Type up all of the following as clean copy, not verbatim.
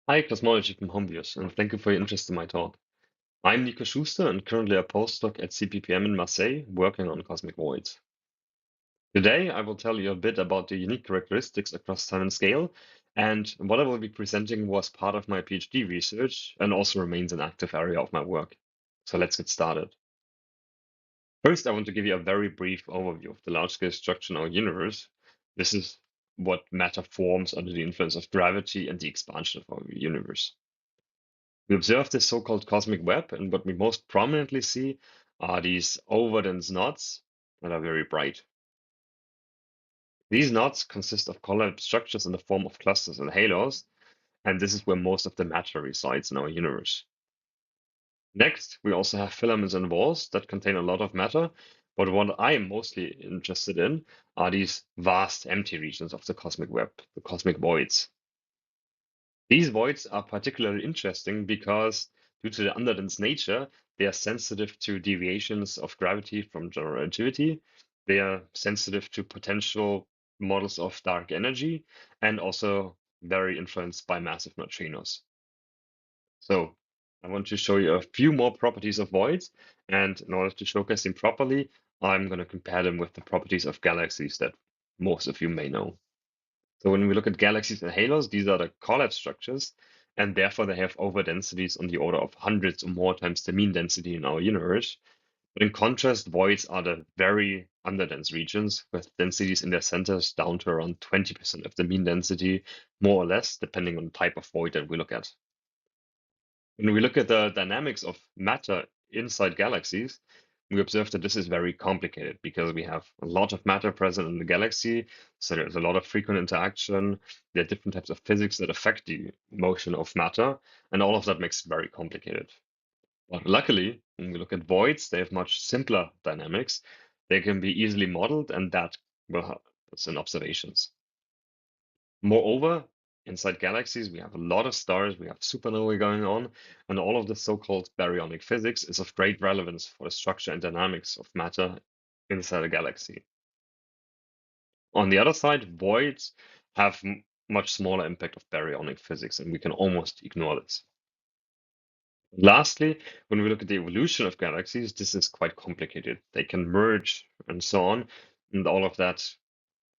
Hi, Cosmology from Homeviewers, and thank you for your interest in my talk. I'm Nico Schuster and currently a postdoc at CPPM in Marseille, working on cosmic voids. Today, I will tell you a bit about the unique characteristics across time and scale, and what I will be presenting was part of my PhD research and also remains an active area of my work. So let's get started. First, I want to give you a very brief overview of the large-scale structure in our universe. This is what matter forms under the influence of gravity and the expansion of our universe. We observe this so-called cosmic web, and what we most prominently see are these overdense knots that are very bright. These knots consist of collapsed structures in the form of clusters and halos, and this is where most of the matter resides in our universe. Next, we also have filaments and walls that contain a lot of matter, but what I am mostly interested in are these vast empty regions of the cosmic web, the cosmic voids. These voids are particularly interesting because, due to the underdense nature, they are sensitive to deviations of gravity from general relativity. They are sensitive to potential models of dark energy and also very influenced by massive neutrinos. So I want to show you a few more properties of voids, and in order to showcase them properly, I'm going to compare them with the properties of galaxies that most of you may know. So when we look at galaxies and halos, these are the collapse structures, and therefore they have overdensities on the order of hundreds or more times the mean density in our universe. But in contrast, voids are the very underdense regions with densities in their centers down to around 20% of the mean density, more or less, depending on the type of void that we look at. When we look at the dynamics of matter inside galaxies, we observe that this is very complicated because we have a lot of matter present in the galaxy. So there's a lot of frequent interaction. There are different types of physics that affect the motion of matter, and all of that makes it very complicated. But luckily, when we look at voids, they have much simpler dynamics. They can be easily modeled, and that will help us in observations. Moreover, inside galaxies, we have a lot of stars, we have supernovae going on, and all of the so-called baryonic physics is of great relevance for the structure and dynamics of matter inside a galaxy. On the other side, voids have much smaller impact of baryonic physics, and we can almost ignore this. Lastly, when we look at the evolution of galaxies, this is quite complicated. They can merge and so on, and all of that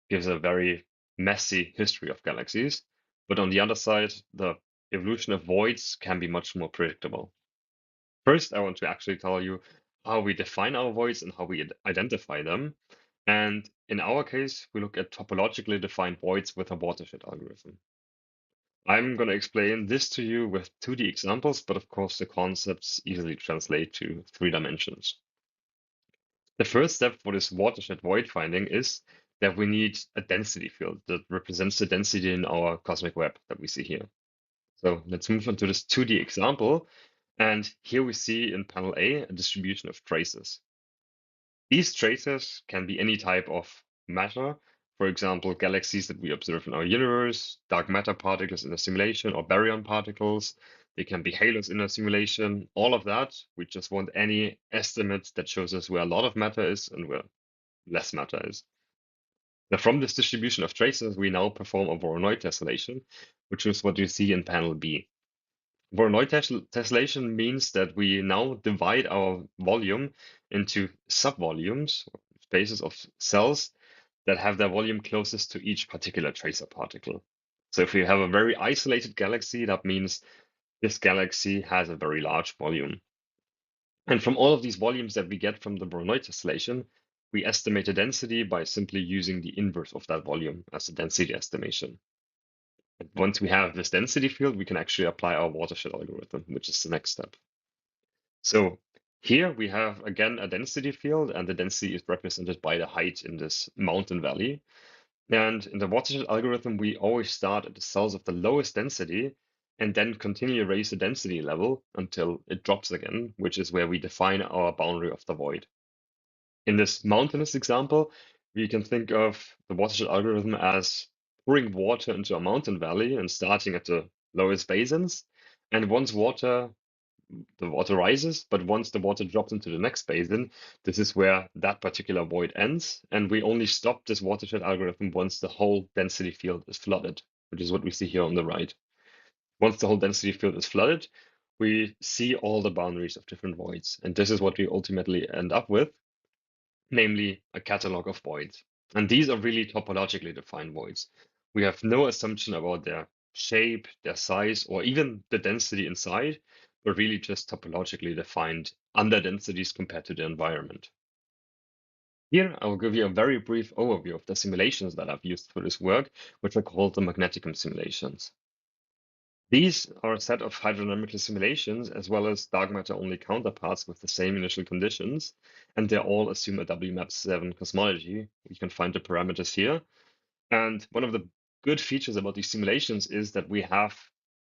gives a very messy history of galaxies. But on the other side, the evolution of voids can be much more predictable. First, I want to actually tell you how we define our voids and how we identify them. And in our case, we look at topologically defined voids with a watershed algorithm. I'm going to explain this to you with 2D examples, but of course the concepts easily translate to 3 dimensions. The first step for this watershed void finding is that we need a density field that represents the density in our cosmic web that we see here. So let's move on to this 2D example. And here we see in panel A a distribution of traces. These traces can be any type of matter, for example, galaxies that we observe in our universe, dark matter particles in a simulation, or baryon particles. They can be halos in a simulation, all of that. We just want any estimate that shows us where a lot of matter is and where less matter is. Now, from this distribution of traces, we now perform a Voronoi tessellation, which is what you see in panel B. Voronoi tessellation means that we now divide our volume into subvolumes, spaces of cells that have their volume closest to each particular tracer particle. So if we have a very isolated galaxy, that means this galaxy has a very large volume. And from all of these volumes that we get from the Voronoi tessellation, we estimate the density by simply using the inverse of that volume as a density estimation. And once we have this density field, we can actually apply our watershed algorithm, which is the next step. So here we have, again, a density field, and the density is represented by the height in this mountain valley. And in the watershed algorithm, we always start at the cells of the lowest density and then continue to raise the density level until it drops again, which is where we define our boundary of the void. In this mountainous example, we can think of the watershed algorithm as pouring water into a mountain valley and starting at the lowest basins. And once the water rises, but once the water drops into the next basin, this is where that particular void ends. And we only stop this watershed algorithm once the whole density field is flooded, which is what we see here on the right. Once the whole density field is flooded, we see all the boundaries of different voids. And this is what we ultimately end up with, namely a catalog of voids. And these are really topologically defined voids. We have no assumption about their shape, their size, or even the density inside, but really just topologically defined underdensities compared to the environment. Here, I will give you a very brief overview of the simulations that I've used for this work, which are called the Magneticum simulations. These are a set of hydrodynamical simulations as well as dark matter-only counterparts with the same initial conditions, and they all assume a WMAP7 cosmology. You can find the parameters here. And one of the good features about these simulations is that we have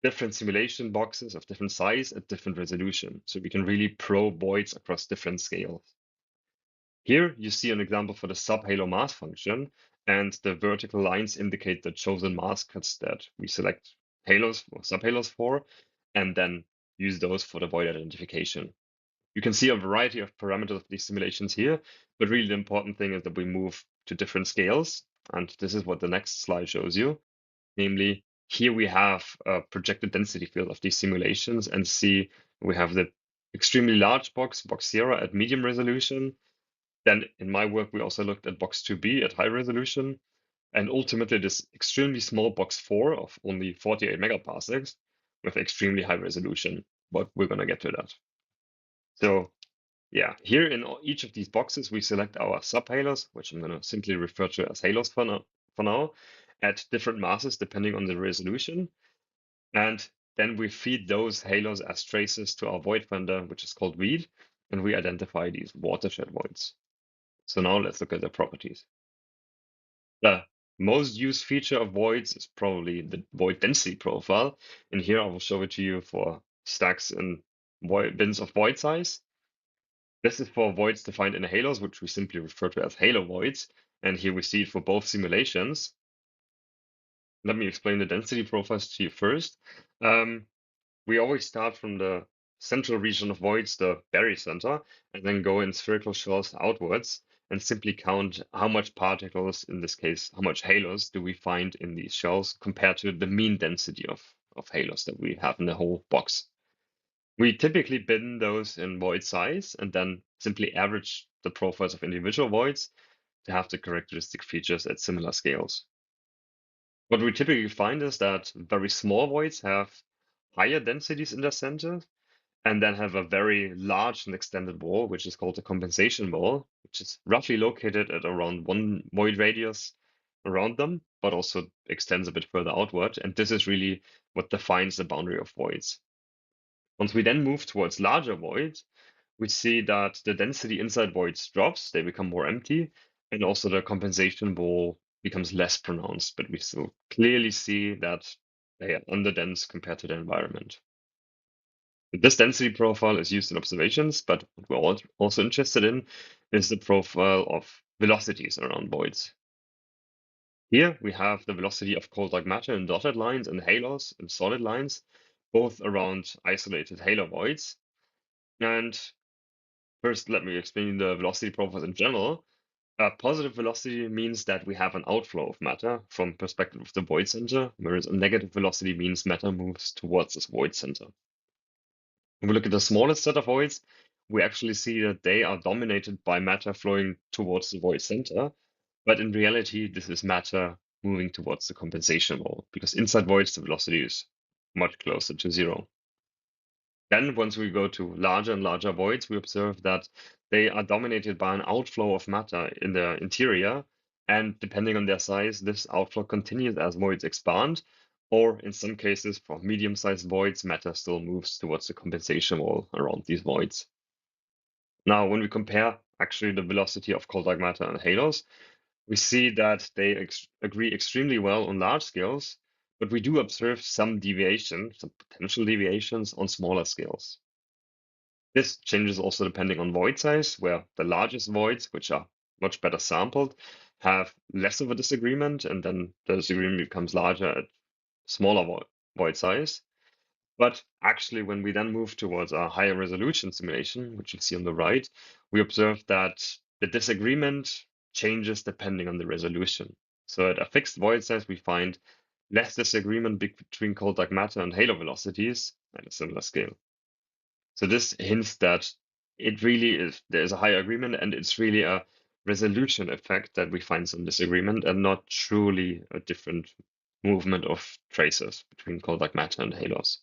different simulation boxes of different size at different resolution. So we can really probe voids across different scales. Here you see an example for the subhalo mass function, and the vertical lines indicate the chosen masks that we select halos or subhalos for, and then use those for the void identification. You can see a variety of parameters of these simulations here, but really the important thing is that we move to different scales, and this is what the next slide shows you. Namely, here we have a projected density field of these simulations, and see we have the extremely large box 0 at medium resolution. Then in my work, we also looked at box 2b at high resolution, and ultimately this extremely small box 4 of only 48 megaparsecs with extremely high resolution, but we're going to get to that. So yeah, here in each of these boxes, we select our subhalos, which I'm going to simply refer to as halos for now, at different masses depending on the resolution. And then we feed those halos as traces to our void finder, which is called read, and we identify these watershed voids. So now let's look at the properties. The most used feature of voids is probably the void density profile. And here I will show it to you for stacks and bins of void size. This is for voids defined in halos, which we simply refer to as halo voids. And here we see it for both simulations. Let me explain the density profiles to you first. We always start from the central region of voids, the barycenter, and then go in spherical shells outwards and simply count how much particles, in this case, how much halos do we find in these shells compared to the mean density of halos that we have in the whole box. We typically bin those in void size and then simply average the profiles of individual voids to have the characteristic features at similar scales. What we typically find is that very small voids have higher densities in their center and then have a very large and extended wall, which is called the compensation wall, which is roughly located at around 1 void radius around them, but also extends a bit further outward. And this is really what defines the boundary of voids. Once we then move towards larger voids, we see that the density inside voids drops, they become more empty, and also the compensation wall becomes less pronounced, but we still clearly see that they are underdense compared to the environment. This density profile is used in observations, but what we're also interested in is the profile of velocities around voids. Here we have the velocity of cold dark matter in dotted lines and halos in solid lines, both around isolated halo voids. And first, let me explain the velocity profiles in general. A positive velocity means that we have an outflow of matter from perspective of the void center, whereas a negative velocity means matter moves towards this void center. When we look at the smallest set of voids, we actually see that they are dominated by matter flowing towards the void center. But in reality, this is matter moving towards the compensation wall, because inside voids, the velocity is much closer to 0. Then once we go to larger and larger voids, we observe that they are dominated by an outflow of matter in the interior. And depending on their size, this outflow continues as voids expand, or in some cases, for medium-sized voids, matter still moves towards the compensation wall around these voids. Now, when we compare actually the velocity of cold dark matter and halos, we see that they agree extremely well on large scales, but we do observe some deviation, some potential deviations on smaller scales. This changes also depending on void size, where the largest voids, which are much better sampled, have less of a disagreement, and then the disagreement becomes larger at smaller void size. But actually, when we then move towards a higher resolution simulation, which you see on the right, we observe that the disagreement changes depending on the resolution. So at a fixed void size, we find less disagreement between cold dark matter and halo velocities at a similar scale. So this hints that it really is, there's a higher agreement, and it's really a resolution effect that we find some disagreement and not truly a different movement of traces between cold dark matter and halos.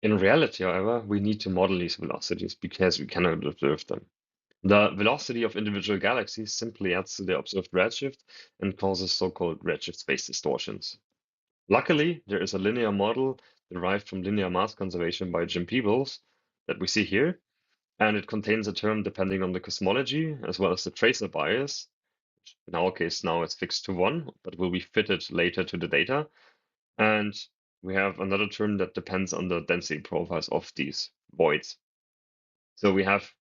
In reality, however, we need to model these velocities because we cannot observe them. The velocity of individual galaxies simply adds to the observed redshift and causes so-called redshift space distortions. Luckily, there is a linear model derived from linear mass conservation by Jim Peebles that we see here, and it contains a term depending on the cosmology as well as the tracer bias. In our case, now it's fixed to 1, but will be fitted later to the data. And we have another term that depends on the density profiles of these voids. So we have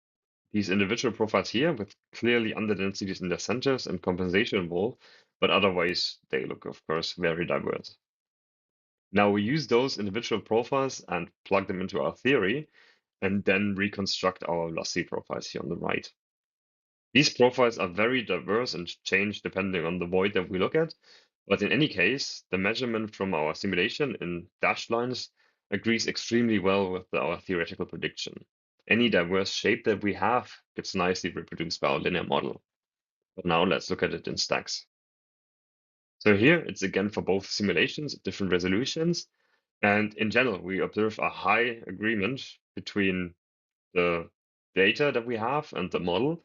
these individual profiles here with clearly underdensities in their centers and compensation involved, but otherwise they look, of course, very diverse. Now we use those individual profiles and plug them into our theory and then reconstruct our velocity profiles here on the right. These profiles are very diverse and change depending on the void that we look at, but in any case, the measurement from our simulation in dashed lines agrees extremely well with our theoretical prediction. Any diverse shape that we have gets nicely reproduced by our linear model. But now let's look at it in stacks. So here it's again for both simulations at different resolutions, and in general, we observe a high agreement between the data that we have and the model,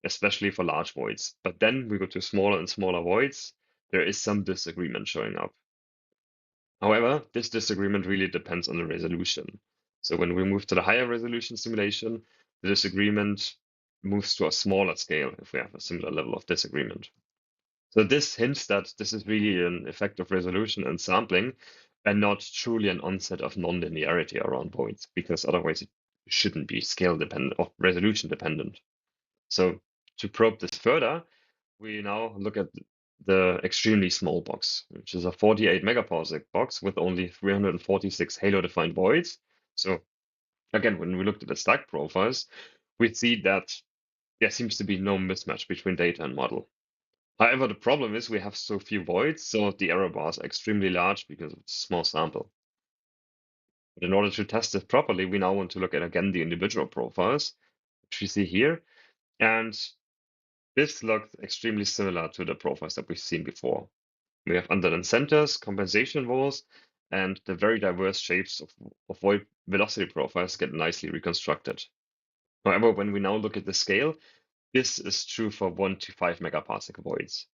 especially for large voids. But then we go to smaller and smaller voids, there is some disagreement showing up. However, this disagreement really depends on the resolution. So when we move to the higher resolution simulation, the disagreement moves to a smaller scale if we have a similar level of disagreement. So this hints that this is really an effect of resolution and sampling and not truly an onset of nonlinearity around voids, because otherwise it shouldn't be scale dependent or resolution dependent. So to probe this further, we now look at the extremely small box, which is a 48 megaparsec box with only 346 halo-defined voids. So again, when we looked at the stack profiles, we see that there seems to be no mismatch between data and model. However, the problem is we have so few voids, so the error bars are extremely large because of the small sample. But in order to test this properly, we now want to look at again the individual profiles, which we see here. And this looks extremely similar to the profiles that we've seen before. We have underland centers, compensation walls, and the very diverse shapes of void velocity profiles get nicely reconstructed. However, when we now look at the scale, this is true for 1 to 5 megaparsec voids.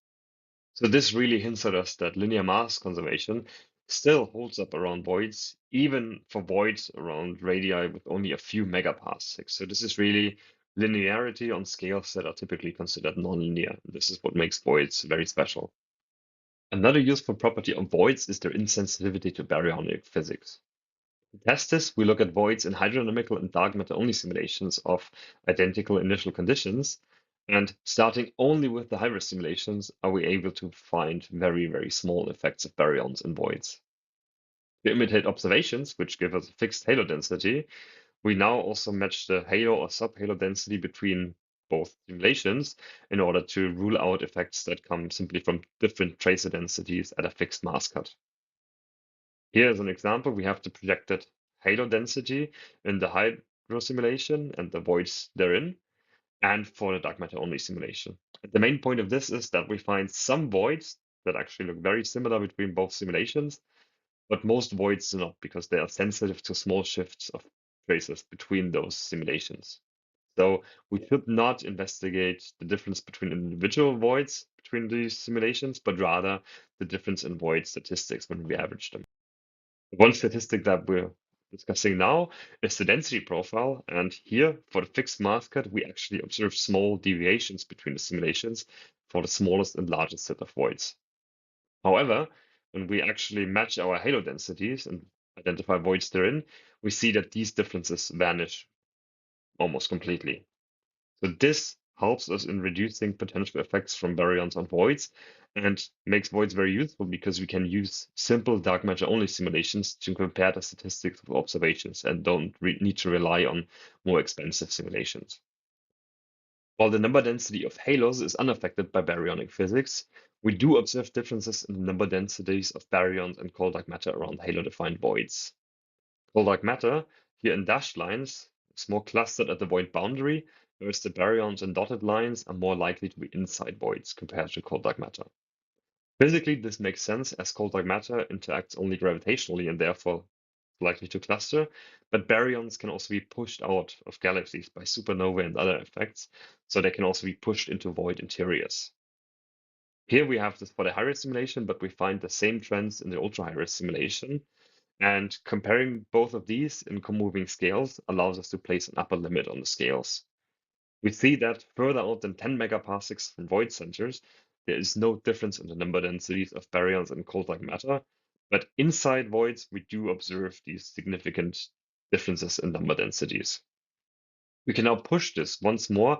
So this really hints at us that linear mass conservation still holds up around voids, even for voids around radii with only a few megaparsecs. So this is really linearity on scales that are typically considered nonlinear. This is what makes voids very special. Another useful property of voids is their insensitivity to baryonic physics. To test this, we look at voids in hydrodynamical and dark matter only simulations of identical initial conditions. And starting only with the high-risk simulations, are we able to find very, very small effects of baryons in voids. To imitate observations, which give us a fixed halo density, we now also match the halo or subhalo density between both simulations in order to rule out effects that come simply from different tracer densities at a fixed mass cut. Here is an example. We have the projected halo density in the hydro simulation and the voids therein, and for the dark matter only simulation. The main point of this is that we find some voids that actually look very similar between both simulations, but most voids do not because they are sensitive to small shifts of traces between those simulations. So we should not investigate the difference between individual voids between these simulations, but rather the difference in void statistics when we average them. One statistic that we're discussing now is the density profile. And here, for the fixed mass cut, we actually observe small deviations between the simulations for the smallest and largest set of voids. However, when we actually match our halo densities and identify voids therein, we see that these differences vanish almost completely. So this helps us in reducing potential effects from baryons on voids and makes voids very useful because we can use simple dark matter only simulations to compare the statistics of observations and don't need to rely on more expensive simulations. While the number density of halos is unaffected by baryonic physics, We do observe differences in the number densities of baryons and cold dark matter around halo-defined voids. Cold dark matter, here in dashed lines, is more clustered at the void boundary, whereas the baryons in dotted lines are more likely to be inside voids compared to cold dark matter. Physically, this makes sense as cold dark matter interacts only gravitationally and therefore likely to cluster, but baryons can also be pushed out of galaxies by supernovae and other effects, so they can also be pushed into void interiors. Here we have this for the high-res simulation, but we find the same trends in the ultra-high-res simulation. And comparing both of these in co-moving scales allows us to place an upper limit on the scales. We see that further out than 10 megaparsecs from void centers, there is no difference in the number densities of baryons and cold dark matter, but inside voids, we do observe these significant differences in number densities. We can now push this once more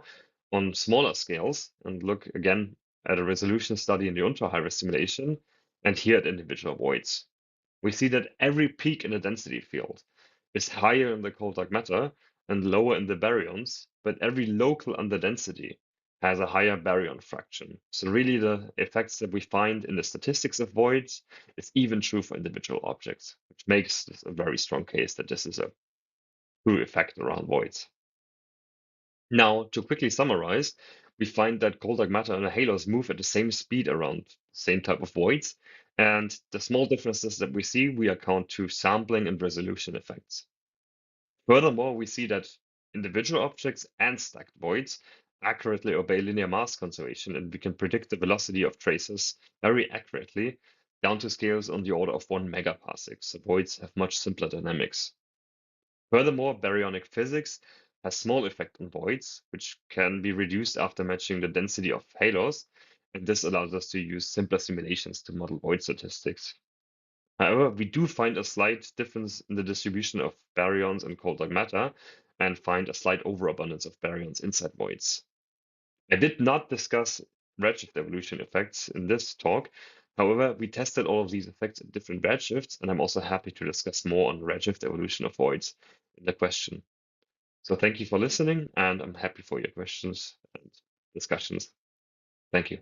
on smaller scales and look again at a resolution study in the ultra-high-res simulation, and here at individual voids. We see that every peak in the density field is higher in the cold dark matter and lower in the baryons, but every local underdensity has a higher baryon fraction. So really the effects that we find in the statistics of voids is even true for individual objects, which makes this a very strong case that this is a true effect around voids. Now, to quickly summarize, we find that cold dark matter and halos move at the same speed around the same type of voids, and the small differences that we see, we account to sampling and resolution effects. Furthermore, we see that individual objects and stacked voids accurately obey linear mass conservation, and we can predict the velocity of traces very accurately down to scales on the order of 1 megaparsec. So voids have much simpler dynamics. Furthermore, baryonic physics has small effect on voids, which can be reduced after matching the density of halos, and this allows us to use simpler simulations to model void statistics. However, we do find a slight difference in the distribution of baryons and cold dark matter, and find a slight overabundance of baryons inside voids. I did not discuss redshift evolution effects in this talk. However, we tested all of these effects at different redshifts, and I'm also happy to discuss more on redshift evolution of voids in the question. So thank you for listening, and I'm happy for your questions and discussions. Thank you.